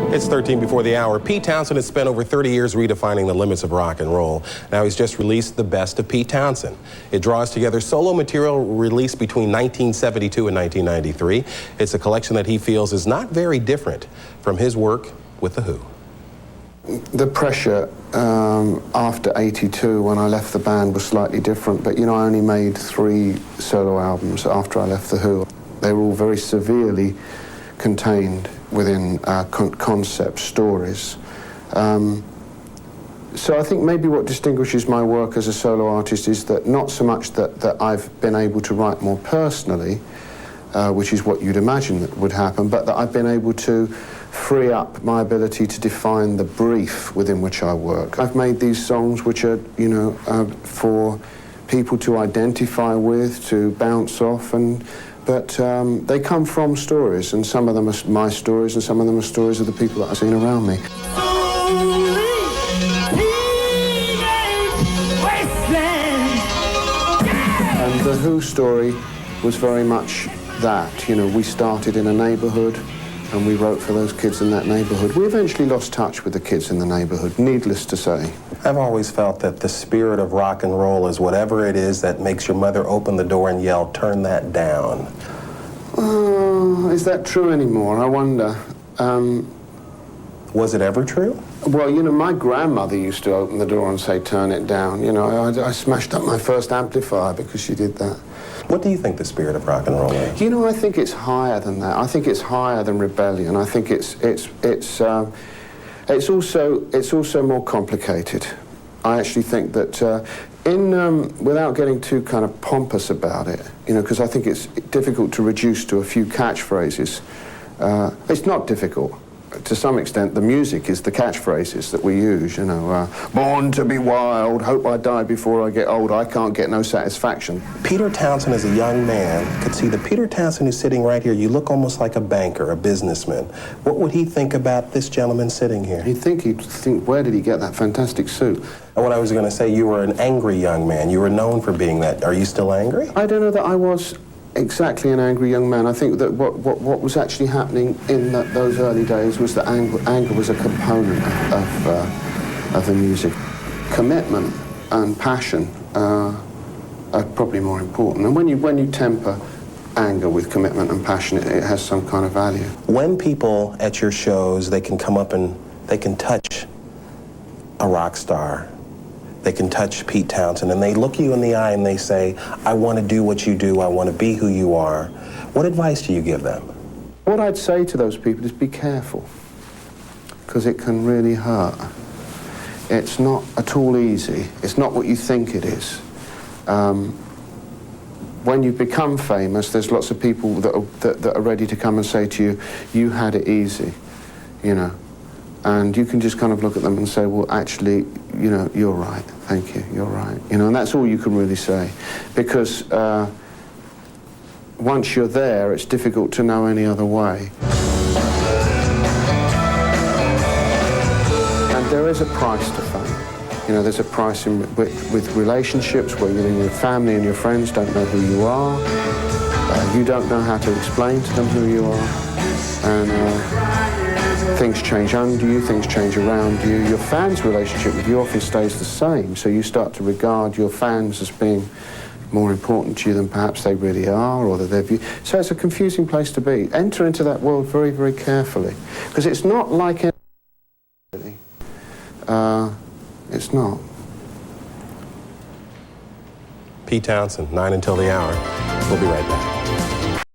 It's 13 before the hour. Pete Townshend has spent over 30 years redefining the limits of rock and roll. Now he's just released The Best of Pete Townshend. It draws together solo material released between 1972 and 1993. It's a collection that he feels is not very different from his work with The Who. The pressure after '82, when I left the band, was slightly different, but you know, I only made 3 solo albums after I left The Who. They were all very severely contained within concept stories. So I think maybe what distinguishes my work as a solo artist is that not so much that I've been able to write more personally, which is what you'd imagine that would happen, but that I've been able to free up my ability to define the brief within which I work. I've made these songs which are, you know, for people to identify with, to bounce off, but they come from stories, and some of them are my stories, and some of them are stories of the people that I've seen around me. And the Who story was very much that. You know, we started in a neighbourhood, and we wrote for those kids in that neighbourhood. We eventually lost touch with the kids in the neighbourhood, needless to say. I've always felt that the spirit of rock and roll is whatever it is that makes your mother open the door and yell, "Turn that down." Oh, is that true anymore? I wonder. Was it ever true? Well, you know, my grandmother used to open the door and say, "Turn it down." You know, I smashed up my first amplifier because she did that. What do you think the spirit of rock and roll is? You know, I think it's higher than that. I think it's higher than rebellion. I think it's also more complicated. I actually think that without getting too kind of pompous about it, you know, because I think it's difficult to reduce to a few catchphrases. It's not difficult. To some extent, the music is the catchphrases that we use, you know. Born to be wild, hope I die before I get old, I can't get no satisfaction. Peter Townshend, as a young man, could see the Peter Townshend who's sitting right here. You look almost like a banker, a businessman. What would he think about this gentleman sitting here? He'd think, where did he get that fantastic suit? What I was going to say, you were an angry young man. You were known for being that. Are you still angry? I don't know that I was exactly an angry young man. I think that what was actually happening in those early days was that anger was a component of the music. Commitment and passion are probably more important. And when you temper anger with commitment and passion, it has some kind of value. When people at your shows, they can come up and they can touch a rock star, they can touch Pete Townshend, and they look you in the eye and they say, "I want to do what you do, I want to be who you are." What advice do you give them? What I'd say to those people is be careful, because it can really hurt. It's not at all easy. It's not what you think it is. When you become famous, there's lots of people that are ready to come and say to you, "You had it easy," you know. And you can just kind of look at them and say, "Well, actually, you know, you're right. Thank you, you're right." You know, and that's all you can really say. Because once you're there, it's difficult to know any other way. And there is a price to fame. You know, there's a price with relationships where, you know, your family and your friends don't know who you are. You don't know how to explain to them who you are. And things change under you, things change around you. Your fans' relationship with you often stays the same, so you start to regard your fans as being more important to you than perhaps they really are, or that they're view. So it's a confusing place to be. Enter into that world very, very carefully, because it's not like anything. It's not. Pete Townshend, 9 until the hour. We'll be right back.